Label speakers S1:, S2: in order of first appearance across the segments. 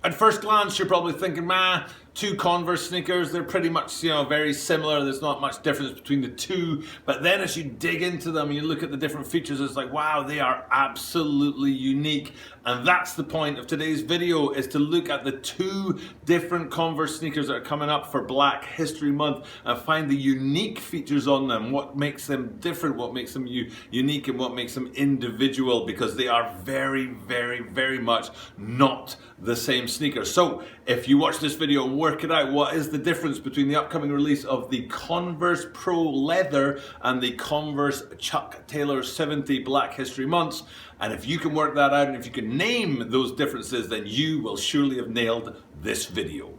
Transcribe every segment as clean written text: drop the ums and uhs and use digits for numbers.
S1: At first glance, you're probably thinking, man, two Converse sneakers, they're pretty much, very similar. There's not much difference between the two. But then as you dig into them, you look at the different features, it's like, wow, they are absolutely unique. And that's the point of today's video, is to look at the two different Converse sneakers that are coming up for Black History Month and find the unique features on them, what makes them different, what makes them unique, and what makes them individual, because they are very, very, very much not the same sneaker. So if you watch this video and work it out, what is the difference between the upcoming release of the Converse Pro Leather and the Converse Chuck Taylor 70 Black History Months? And if you can work that out, and if you can name those differences, then you will surely have nailed this video.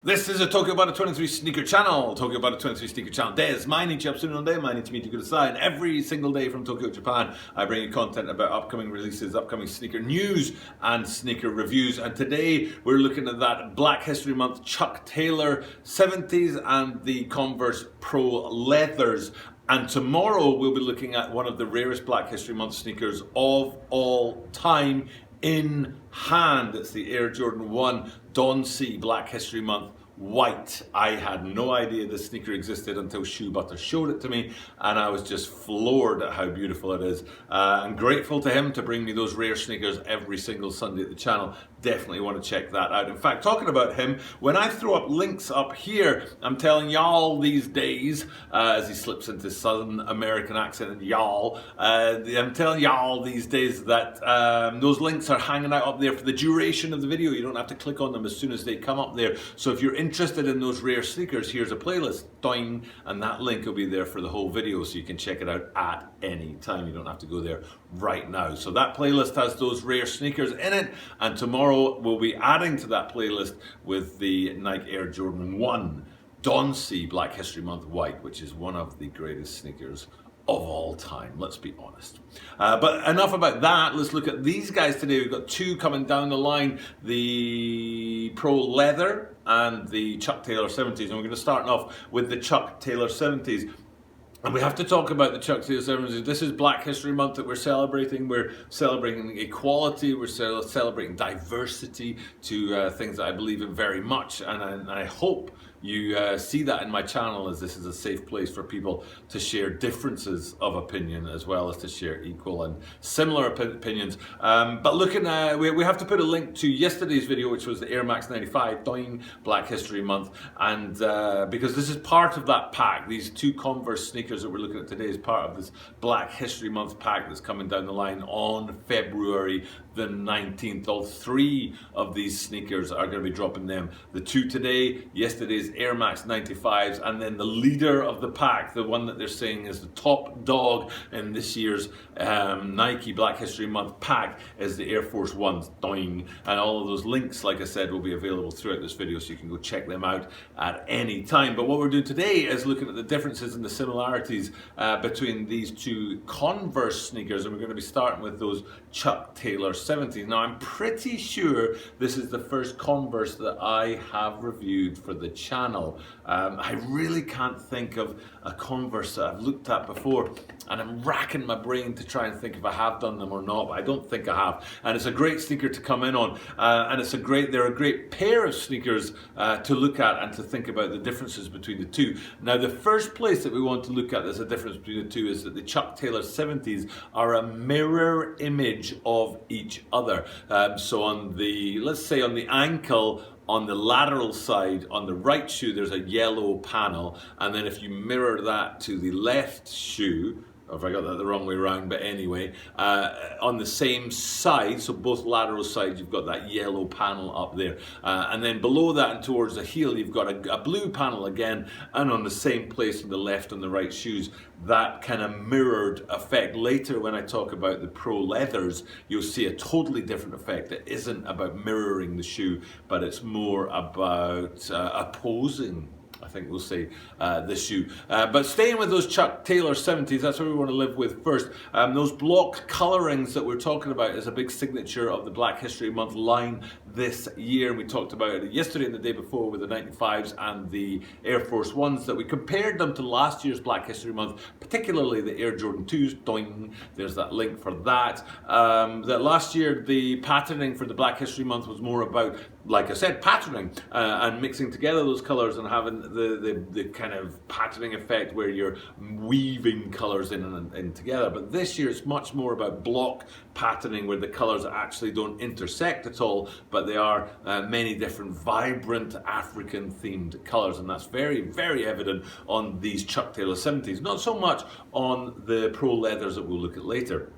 S1: This is a Tokyo About 23 sneaker channel. Tokyo About 23 sneaker channel. Des,毎日アップするので毎日見てください. And every single day from Tokyo, Japan, I bring you content about upcoming releases, upcoming sneaker news, and sneaker reviews. And today we're looking at that Black History Month Chuck Taylor 70s and the Converse Pro Leathers. And tomorrow we'll be looking at one of the rarest Black History Month sneakers of all time in hand. It's the Air Jordan 1 Dawn C Black History Month white. I had no idea this sneaker existed until Shoe Butter showed it to me, and I was just floored at how beautiful it is. I'm grateful to him to bring me those rare sneakers every single Sunday at the channel. Definitely want to check that out. In fact, talking about him, when I throw up links up here, I'm telling y'all these days, as he slips into Southern American accent and y'all, I'm telling y'all these days that those links are hanging out up there for the duration of the video. You don't have to click on them as soon as they come up there. So if you're interested in those rare sneakers, here's a playlist, doing, and that link will be there for the whole video, so you can check it out at any time. You don't have to go there right now. So that playlist has those rare sneakers in it, and tomorrow we'll be adding to that playlist with the Nike Air Jordan 1 Dawn C Black History Month white, which is one of the greatest sneakers of all time, let's be honest. But enough about that. Let's look at these guys today. We've got two coming down the line, the Pro Leather and the Chuck Taylor 70s. And we're going to start off with the Chuck Taylor 70s. And we have to talk about the Chuck Taylor 70s. This is Black History Month that we're celebrating. We're celebrating equality. We're celebrating diversity, to things that I believe in very much. And I hope you see that in my channel, as this is a safe place for people to share differences of opinion as well as to share equal and similar opinions. But looking at, we have to put a link to yesterday's video, which was the Air Max 95 Doing Black History Month, and because this is part of that pack. These two Converse sneakers that we're looking at today is part of this Black History Month pack that's coming down the line on February the 19th. All three of these sneakers are going to be dropping them. The two today, yesterday's Air Max 95s, and then the leader of the pack, the one that they're saying is the top dog in this year's Nike Black History Month pack, is the Air Force Ones. Doing. And all of those links, like I said, will be available throughout this video, so you can go check them out at any time. But what we're doing today is looking at the differences and the similarities between these two Converse sneakers, and we're going to be starting with those Chuck Taylor 70s. Now, I'm pretty sure this is the first Converse that I have reviewed for the channel. I really can't think of a Converse that I've looked at before, and I'm racking my brain to try and think if I have done them or not, but I don't think I have. And it's a great sneaker to come in on, and they're a great pair of sneakers to look at and to think about the differences between the two. Now, the first place that we want to look at as a difference between the two is that the Chuck Taylor 70s are a mirror image of each other. So on the, let's say on the ankle, on the lateral side, on the right shoe, there's a yellow panel, and then if you mirror that to the left shoe, or if I got that the wrong way around, but anyway, on the same side, so both lateral sides, you've got that yellow panel up there. And then below that and towards the heel, you've got a blue panel again, and on the same place on the left and the right shoes, that kind of mirrored effect. Later, when I talk about the Pro Leathers, you'll see a totally different effect that isn't about mirroring the shoe, but it's more about opposing I think we'll say this shoe. But staying with those Chuck Taylor 70s, that's what we want to live with first. Those block colorings that we're talking about is a big signature of the Black History Month line this year. And we talked about it yesterday and the day before with the 95s and the Air Force Ones, that we compared them to last year's Black History Month, particularly the Air Jordan 2s. Doing, there's that link for that. That last year the patterning for the Black History Month was more about, like I said, patterning and mixing together those colors and having the kind of patterning effect where you're weaving colors in and together. But this year it's much more about block patterning, where the colors actually don't intersect at all, but they are many different vibrant African themed colors, and that's very, very evident on these Chuck Taylor 70s. Not so much on the Pro Leathers that we'll look at later.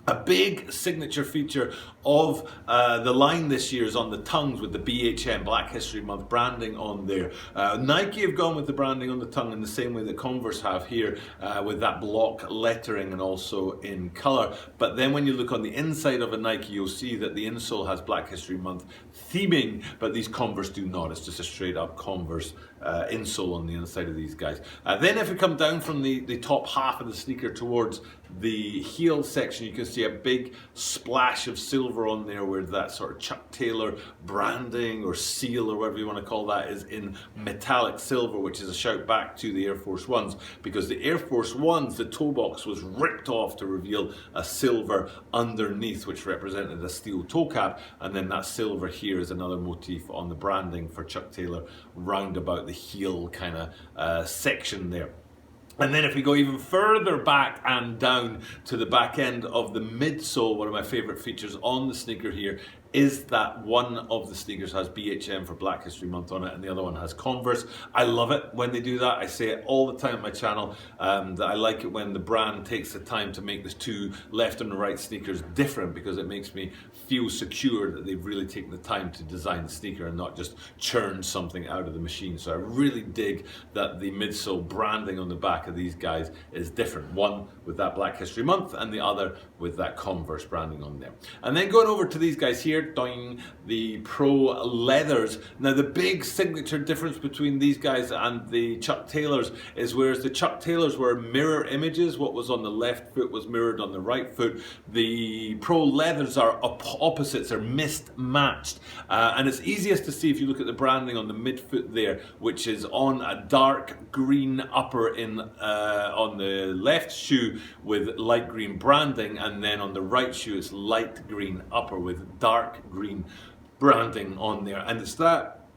S1: A big signature feature of the line this year is on the tongues with the BHM Black History Month branding on there. Nike have gone with the branding on the tongue in the same way that Converse have here, with that block lettering and also in color. But then when you look on the inside of a Nike, you'll see that the insole has Black History Month theming, but these Converse do not. It's just a straight up Converse insole on the inside of these guys. Then if we come down from the top half of the sneaker towards the heel section, you can see a big splash of silver on there, where that sort of Chuck Taylor branding or seal or whatever you want to call that is in metallic silver, which is a shout back to the Air Force Ones, because the Air Force Ones, the toe box was ripped off to reveal a silver underneath, which represented a steel toe cap, and then that silver here is another motif on the branding for Chuck Taylor round about the heel kind of section there. And then if we go even further back and down to the back end of the midsole, one of my favorite features on the sneaker here is that one of the sneakers has BHM for Black History Month on it and the other one has Converse. I love it when they do that. I say it all the time on my channel, that I like it when the brand takes the time to make the two left and right sneakers different, because it makes me feel secure that they've really taken the time to design the sneaker and not just churn something out of the machine. So I really dig that the midsole branding on the back of these guys is different. One with that Black History Month and the other with that Converse branding on there. And then going over to these guys here, doing the Pro Leathers. Now the big signature difference between these guys and the Chuck Taylors is, whereas the Chuck Taylors were mirror images, what was on the left foot was mirrored on the right foot, the Pro Leathers are opposites, they're mismatched. And it's easiest to see if you look at the branding on the midfoot there, which is on a dark green upper in on the left shoe with light green branding, and then on the right shoe it's light green upper with dark green branding on there. And it's that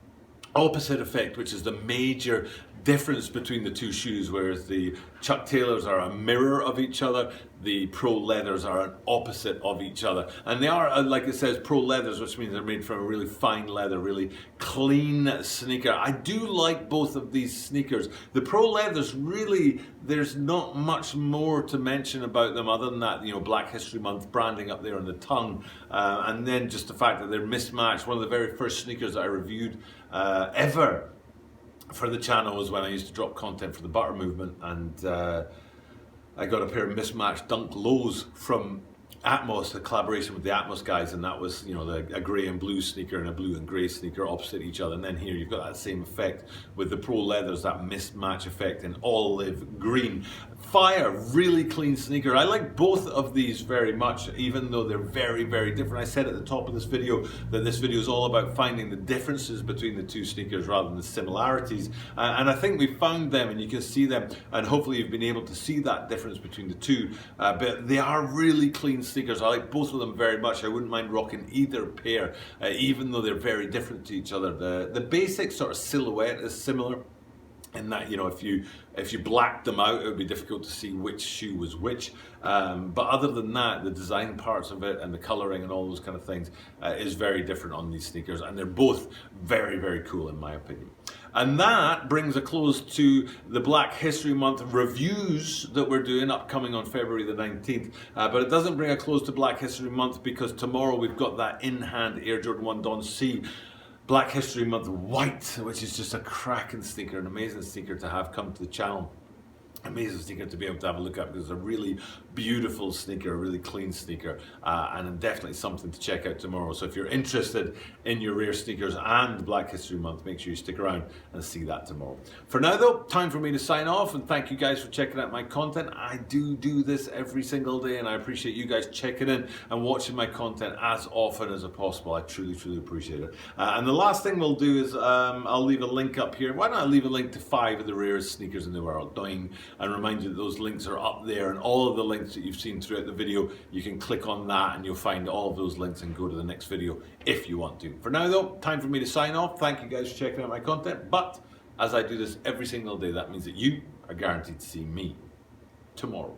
S1: opposite effect which is the major difference between the two shoes, whereas the Chuck Taylors are a mirror of each other, the Pro Leathers are an opposite of each other. And they are, like it says, Pro Leathers, which means they're made from a really fine leather, really clean sneaker. I do like both of these sneakers. The Pro Leathers, really, there's not much more to mention about them other than that, you know, Black History Month branding up there on the tongue, and then just the fact that they're mismatched. One of the very first sneakers that I reviewed ever for the channel was when I used to drop content for the Butter Movement, and I got a pair of mismatched Dunk Lows from Atmos, a collaboration with the Atmos guys, and that was, you know, a grey and blue sneaker and a blue and grey sneaker opposite each other. And then here you've got that same effect with the Pro Leathers, that mismatch effect in olive green. Fire, really clean sneaker. I like both of these very much, even though they're very, very different. I said at the top of this video that this video is all about finding the differences between the two sneakers rather than the similarities. And I think we found them, and you can see them, and hopefully you've been able to see that difference between the two. But they are really clean sneakers. I like both of them very much. I wouldn't mind rocking either pair, even though they're very different to each other. The basic sort of silhouette is similar, in that, you know, if you blacked them out, it would be difficult to see which shoe was which. But other than that, the design parts of it and the coloring and all those kind of things is very different on these sneakers, and they're both very, very cool in my opinion. And that brings a close to the Black History Month reviews that we're doing upcoming on February the 19th. But it doesn't bring a close to Black History Month, because tomorrow we've got that in-hand Air Jordan 1 Don C Black History Month white, which is just a cracking sneaker, an amazing sneaker to have come to the channel. amazing sneaker to be able to have a look at because it's a really beautiful sneaker, a really clean sneaker, and definitely something to check out tomorrow. So if you're interested in your rare sneakers and Black History Month, make sure you stick around and see that tomorrow. For now though, time for me to sign off, and thank you guys for checking out my content. I do this every single day, and I appreciate you guys checking in and watching my content as often as possible. I truly appreciate it. And the last thing we'll do is I'll leave a link up here. Why don't I leave a link to 5 of the rarest sneakers in the world? And remind you that those links are up there, and all of the links that you've seen throughout the video, you can click on that and you'll find all of those links and go to the next video if you want to. For now though, time for me to sign off. Thank you guys for checking out my content, but as I do this every single day, that means that you are guaranteed to see me tomorrow.